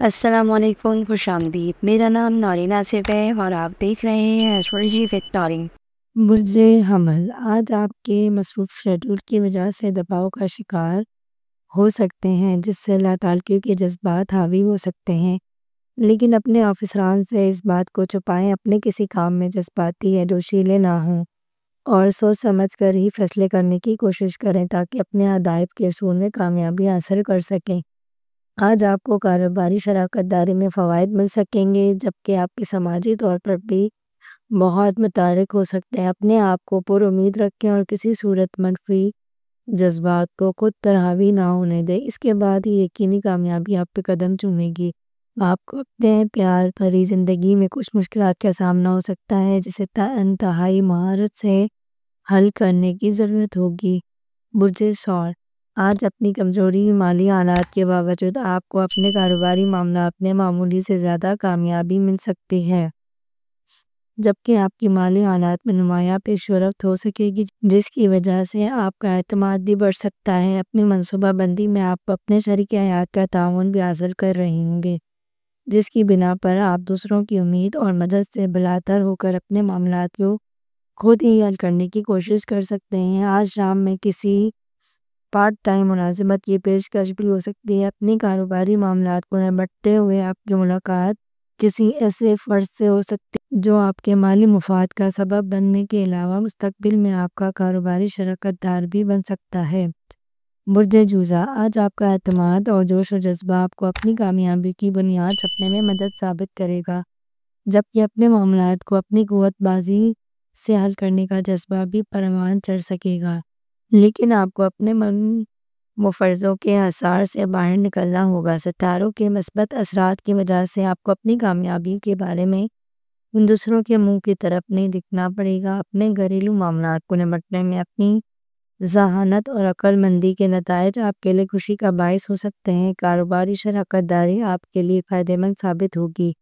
السلام علیکم، خوش آمدید۔ میرا نام نورین آصف ہے اور آپ دیکھ رہے ہیں ایسٹرولوجی وتھ نورین۔ برج حمل آج آپ کے مصروف شیڈول کی وجہ سے دباؤ کا شکار ہو سکتے ہیں، جس سے لا تعلقی کے جذبات حاوی ہو سکتے ہیں، لیکن اپنے آفیسران سے اس بات کو چھپائیں۔ اپنے کسی کام میں جذباتی یا جوشیلے نہ ہوں اور سوچ سمجھ کر ہی فیصلے کرنے کی کوشش کریں تاکہ اپنے ہدایت کے اصول میں کامیابی حاصل کر سکیں۔ آج آپ کو کاروباری شراکت داری میں فوائد مل سکیں گے، جبکہ آپ کے سماجی طور پر بھی بہت متحرک ہو سکتے ہیں۔ اپنے آپ کو پر امید رکھیں اور کسی صورت منفی جذبات کو خود پر حاوی نہ ہونے دیں۔ اس کے بعد ہی یقینی کامیابی آپ پہ قدم چومے گی۔ آپ کو اپنے پیار بھری زندگی میں کچھ مشکلات کا سامنا ہو سکتا ہے، جسے انتہائی مہارت سے حل کرنے کی ضرورت ہوگی۔ برج ثور آج اپنی کمزوری مالی حالات کے باوجود آپ کو اپنے کاروباری معاملات میں معمولی سے زیادہ کامیابی مل سکتی ہے، جبکہ آپ کی مالی حالات میں نمایاں پیش رفت ہو سکے گی، جس کی وجہ سے آپ کا اعتماد بھی بڑھ سکتا ہے۔ اپنی منصوبہ بندی میں آپ اپنے شریک حیات کا تعاون بھی حاصل کر رہے ہوں گے، جس کی بنا پر آپ دوسروں کی امید اور مدد سے بالاتر ہو کر اپنے معاملات کو خود ہی حل کرنے کی کوشش کر سکتے ہیں۔ آج شام میں کسی پارٹ ٹائم ملازمت کی پیشکش بھی ہو سکتی ہے۔ اپنی کاروباری معاملات کو نمٹتے ہوئے آپ کی ملاقات کسی ایسے فرد سے ہو سکتی ہے جو آپ کے مالی مفاد کا سبب بننے کے علاوہ مستقبل میں آپ کا کاروباری شراکت دار بھی بن سکتا ہے۔ برج جوزہ آج آپ کا اعتماد اور جوش و جذبہ آپ کو اپنی کامیابی کی بنیاد چھپنے میں مدد ثابت کرے گا، جبکہ اپنے معاملات کو اپنی قوت بازی سے حل کرنے کا جذبہ بھی پروان چڑھ سکے گا، لیکن آپ کو اپنے من مفرضوں کے اثار سے باہر نکلنا ہوگا۔ ستاروں کے مثبت اثرات کی وجہ سے آپ کو اپنی کامیابی کے بارے میں دوسروں کے منہ کی طرف نہیں دکھنا پڑے گا۔ اپنے گھریلو معاملات کو نمٹنے میں اپنی ذہانت اور عقل مندی کے نتائج آپ کے لیے خوشی کا باعث ہو سکتے ہیں۔ کاروباری شراکت داری آپ کے لیے فائدہ مند ثابت ہوگی۔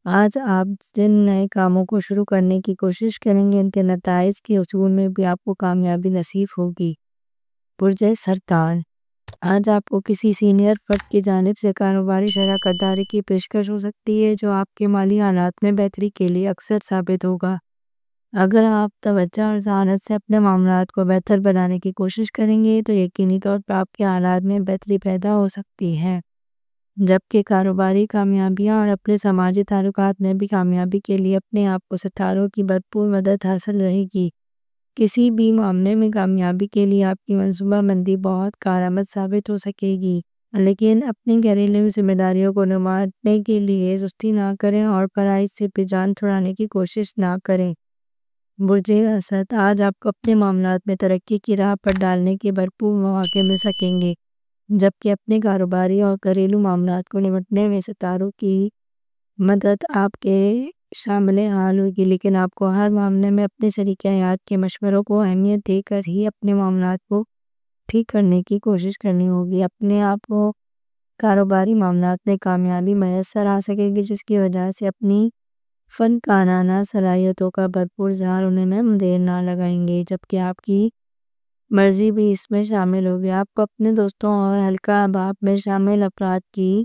آج آپ جن نئے کاموں کو شروع کرنے کی کوشش کریں گے، ان کے نتائج کے حصول میں بھی آپ کو کامیابی نصیب ہوگی۔ برج سرطان آج آپ کو کسی سینئر فرد کی جانب سے کاروباری شراکت داری کی پیشکش ہو سکتی ہے، جو آپ کے مالی حالات میں بہتری کے لیے اثر ثابت ہوگا۔ اگر آپ توجہ اور ذہانت سے اپنے معاملات کو بہتر بنانے کی کوشش کریں گے تو یقینی طور پر آپ کے حالات میں بہتری پیدا ہو سکتی ہے، جبکہ کاروباری کامیابیاں اور اپنے سماجی تعلقات میں بھی کامیابی کے لیے اپنے آپ کو ستاروں کی بھرپور مدد حاصل رہے گی۔ کسی بھی معاملے میں کامیابی کے لیے آپ کی منصوبہ بندی بہت کارآمد ثابت ہو سکے گی، لیکن اپنی گھریلو ذمہ داریوں کو نبھانے کے لیے سستی نہ کریں اور پرائز سے بھی جان چھڑانے کی کوشش نہ کریں۔ برج اسد آج آپ کو اپنے معاملات میں ترقی کی راہ پر ڈالنے کے بھرپور مواقع مل سکیں گے، جبکہ اپنے کاروباری اور گھریلو معاملات کو نمٹنے میں ستاروں کی مدد آپ کے شامل حال ہوگی، لیکن آپ کو ہر معاملے میں اپنے شریک حیات کے مشوروں کو اہمیت دے کر ہی اپنے معاملات کو ٹھیک کرنے کی کوشش کرنی ہوگی۔ اپنے آپ کو کاروباری معاملات میں کامیابی میسر آ سکے گی، جس کی وجہ سے اپنی فنکارانہ صلاحیتوں کا بھرپور اظہار ہونے میں دیر نہ لگائیں گے، جبکہ آپ کی مرضی بھی اس میں شامل ہوگی۔ آپ کو اپنے دوستوں اور حلقہ احباب میں شامل افراد کی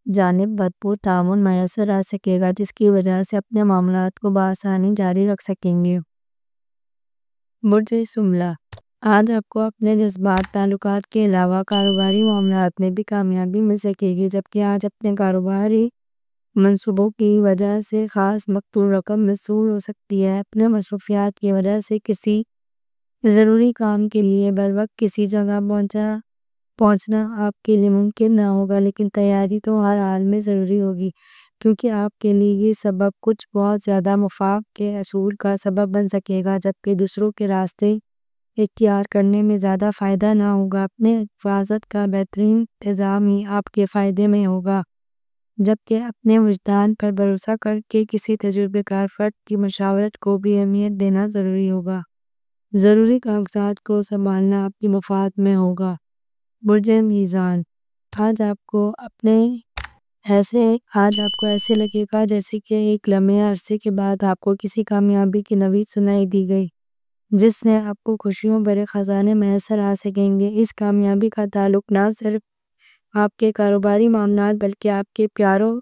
جانب بھرپور تعاون میسر آ سکے گا، جس کی وجہ سے اپنے معاملات کو بآسانی جاری رکھ سکیں گے۔ برج شملہ آج آپ کو اپنے جذبات تعلقات کے علاوہ کاروباری معاملات میں بھی کامیابی مل سکے گی، جبکہ آج اپنے کاروباری منصوبوں کی وجہ سے خاص مقدور رقم موصول ہو سکتی ہے۔ اپنے مصروفیات کی وجہ سے کسی ضروری کام کے لیے بروقت کسی جگہ پہنچنا آپ کے لیے ممکن نہ ہوگا، لیکن تیاری تو ہر حال میں ضروری ہوگی، کیونکہ آپ کے لیے یہ سبب کچھ بہت زیادہ مفاد کے حصول کا سبب بن سکے گا، جبکہ دوسروں کے راستے اختیار کرنے میں زیادہ فائدہ نہ ہوگا۔ اپنے حفاظت کا بہترین انتظام ہی آپ کے فائدے میں ہوگا، جبکہ اپنے وجدان پر بھروسہ کر کے کسی تجربے کار فرد کی مشاورت کو بھی اہمیت دینا ضروری ہوگا۔ ضروری کاغذات کو سنبھالنا آپ کی مفاد میں ہوگا۔ برج میزان آج آپ کو ایسے لگے گا جیسے کہ ایک لمحے عرصے کے بعد آپ کو کسی کامیابی کی نوید سنائی دی گئی، جس سے آپ کو خوشیوں بھرے خزانے میسر آ سکیں گے۔ اس کامیابی کا تعلق نہ صرف آپ کے کاروباری معاملات بلکہ آپ کے پیاروں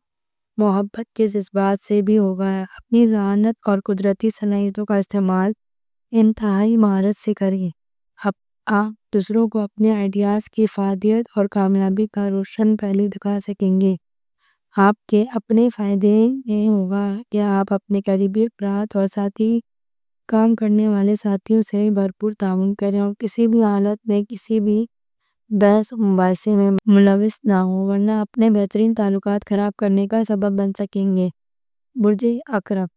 محبت کے جذبات سے بھی ہوگا۔ اپنی ذہانت اور قدرتی صلاحیتوں کا استعمال انتہائی مہارت سے کریں۔ آپ دوسروں کو اپنے آئیڈیاز کی افادیت اور کامیابی کا روشن پہلو دکھا سکیں گے۔ آپ کے اپنے فائدے میں ہوگا کہ آپ اپنے قریبی افراد اور ساتھی کام کرنے والے ساتھیوں سے بھرپور تعاون کریں اور کسی بھی حالت میں کسی بھی بحث و مباحثے میں ملوث نہ ہو، ورنہ اپنے بہترین تعلقات خراب کرنے کا سبب بن سکیں گے۔ برج عقرب،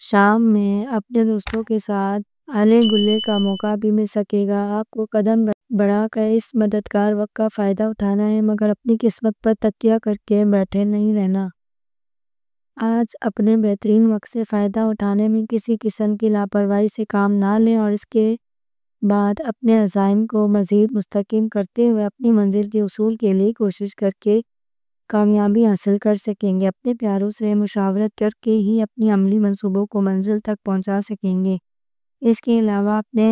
شام میں اپنے دوستوں کے ساتھ ہلے گلے کا موقع بھی مل سکے گا۔ آپ کو قدم بڑھا کر اس مددگار وقت کا فائدہ اٹھانا ہے، مگر اپنی قسمت پر تکیہ کر کے بیٹھے نہیں رہنا۔ آج اپنے بہترین وقت سے فائدہ اٹھانے میں کسی قسم کی لاپرواہی سے کام نہ لیں اور اس کے بعد اپنے عزائم کو مزید مستحکم کرتے ہوئے اپنی منزل کے حصول کے لیے کوشش کر کے کامیابی حاصل کر سکیں گے۔ اپنے پیاروں سے مشاورت کر کے ہی اپنی عملی منصوبوں کو منزل تک پہنچا سکیں گے۔ اس کے علاوہ اپنے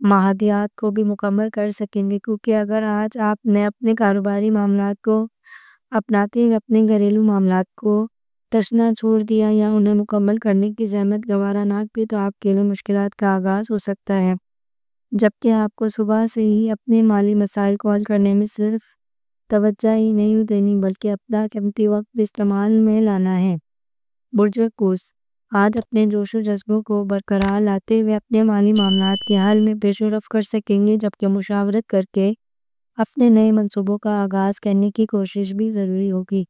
معاہدات کو بھی مکمل کر سکیں گے، کیونکہ اگر آج آپ نے اپنے کاروباری معاملات کو اپناتے ہوئے اپنے گھریلو معاملات کو تشنا چھوڑ دیا یا انہیں مکمل کرنے کی زحمت گوارا نہ کی تو آپ کے لیے مشکلات کا آغاز ہو سکتا ہے، جبکہ آپ کو صبح سے ہی اپنے مالی مسائل کو حل کرنے میں صرف توجہ ہی نہیں دینی بلکہ اپنا قیمتی وقت بھی استعمال میں لانا ہے۔ برج قوس، آج اپنے جوش و جذبوں کو برقرار لاتے ہوئے اپنے مالی معاملات کے حل میں پیش رفت کر سکیں گے، جبکہ مشاورت کر کے اپنے نئے منصوبوں کا آغاز کرنے کی کوشش بھی ضروری ہوگی۔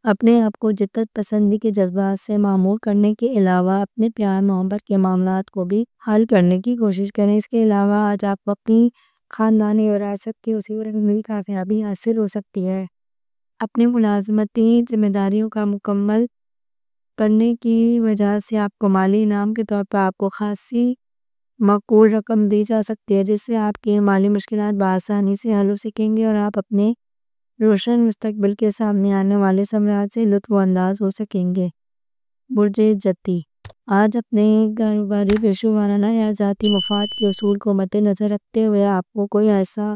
اپنے آپ کو جدت پسندی کے جذبات سے معمور کرنے کے علاوہ اپنے پیار محبت کے معاملات کو بھی حل کرنے کی کوشش کریں۔ اس کے علاوہ آج آپ اپنی خاندانی وراثت کے اصول میں بھی کامیابی حاصل ہو سکتی ہے۔ اپنی ملازمتی ذمہ داریوں کا مکمل کرنے کی وجہ سے آپ کو مالی انعام کے طور پر آپ کو خاصی معقول رقم دی جا سکتی ہے، جس سے آپ کی مالی مشکلات بآسانی سے حل ہو سکیں گے اور آپ اپنے روشن مستقبل کے سامنے آنے والے ثمرات سے لطف اندوز ہو سکیں گے۔ برج جتی، آج اپنے کاروباری پیشہ ورانہ یا ذاتی مفاد کے اصول کو مد نظر رکھتے ہوئے آپ کو کوئی ایسا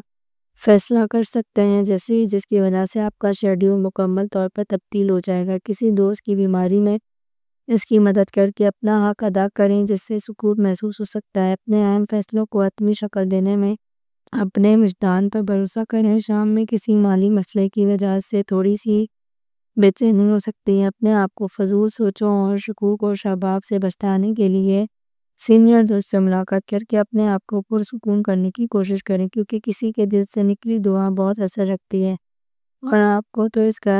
فیصلہ کر سکتے ہیں جس کی وجہ سے آپ کا شیڈیول مکمل طور پر تبدیل ہو جائے گا۔ کسی دوست کی بیماری میں اس کی مدد کر کے اپنا حق ادا کریں، جس سے سکون محسوس ہو سکتا ہے۔ اپنے اہم فیصلوں کو حتمی شکل دینے میں اپنے وجدان پر بھروسہ کریں۔ شام میں کسی مالی مسئلے کی وجہ سے تھوڑی سی بے چینی ہو سکتی ہے۔ اپنے آپ کو فضول سوچوں اور شکوک اور شباب سے بچانے کے لیے سینئر دوست سے ملاقات کر کے اپنے آپ کو پرسکون کرنے کی کوشش کریں، کیونکہ کسی کے دل سے نکلی دعا بہت اثر رکھتی ہے اور آپ کو تو اس کا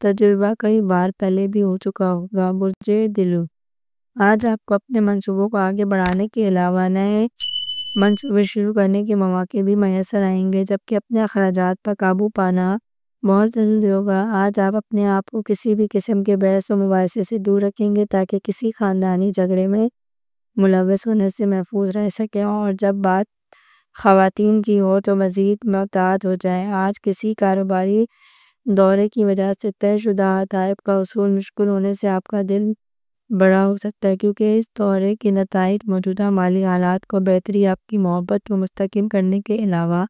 تجربہ کئی بار پہلے بھی ہو چکا ہوگا۔ برج دلو، آج آپ کو اپنے منصوبوں کو آگے بڑھانے کے علاوہ نئے منصوبے شروع کرنے کے مواقع بھی میسر آئیں گے، جبکہ اپنے اخراجات پر قابو پانا بہت ضروری ہوگا۔ آج آپ اپنے آپ کو کسی بھی قسم کے بحث و مباحثے سے دور رکھیں گے تاکہ کسی خاندانی جھگڑے میں ملوث ہونے سے محفوظ رہ سکیں، اور جب بات خواتین کی ہو تو مزید محتاط ہو جائیں۔ آج کسی کاروباری دورے کی وجہ سے طے شدہ تحائف کا حصول مشکل ہونے سے آپ کا دل بڑا ہو سکتا ہے، کیونکہ اس دورے کے نتائج موجودہ مالی حالات کو بہتری، آپ کی محبت کو مستحکم کرنے کے علاوہ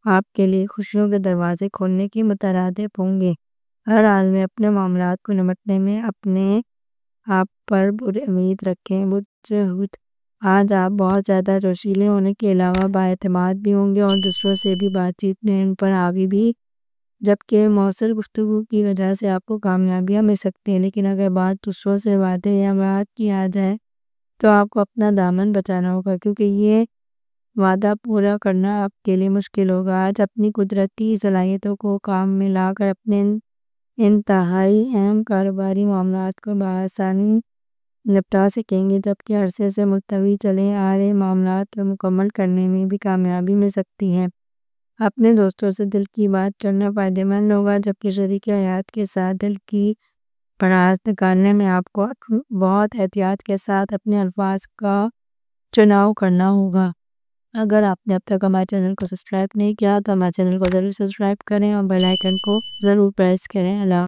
آپ کے لیے خوشیوں کے دروازے کھولنے کی مترادف ہوں گے۔ ہر حال میں اپنے معاملات کو نمٹنے میں اپنے آپ پر امید رکھیں۔ برج حوت، آج آپ بہت زیادہ جوشیلے ہونے کے علاوہ بااعتماد بھی ہوں گے اور دوسروں سے بھی بات چیت میں ان پر حاوی بھی، جبکہ مؤثر گفتگو کی وجہ سے آپ کو کامیابیاں مل سکتی ہیں۔ لیکن اگر بات دوسروں سے وعدے یا بات کی آ جائے تو آپ کو اپنا دامن بچانا ہوگا، کیونکہ یہ وعدہ پورا کرنا آپ کے لیے مشکل ہوگا۔ آج اپنی قدرتی صلاحیتوں کو کام میں لا کر اپنے انتہائی اہم کاروباری معاملات کو بآسانی نپٹا سکیں گے، جبکہ عرصے سے ملتوی چلے آ رہے معاملات کو مکمل کرنے میں بھی کامیابی مل سکتی ہے۔ اپنے دوستوں سے دل کی بات کرنا فائدہ مند ہوگا، جبکہ شریک حیات کے ساتھ دل کی بڑاس نکالنے میں آپ کو بہت احتیاط کے ساتھ اپنے الفاظ کا چناؤ کرنا ہوگا۔ اگر آپ نے اب تک ہمارے چینل کو سبسکرائب نہیں کیا تو ہمارے چینل کو ضرور سبسکرائب کریں اور بیل آئیکن کو ضرور پریس کریں۔ اللہ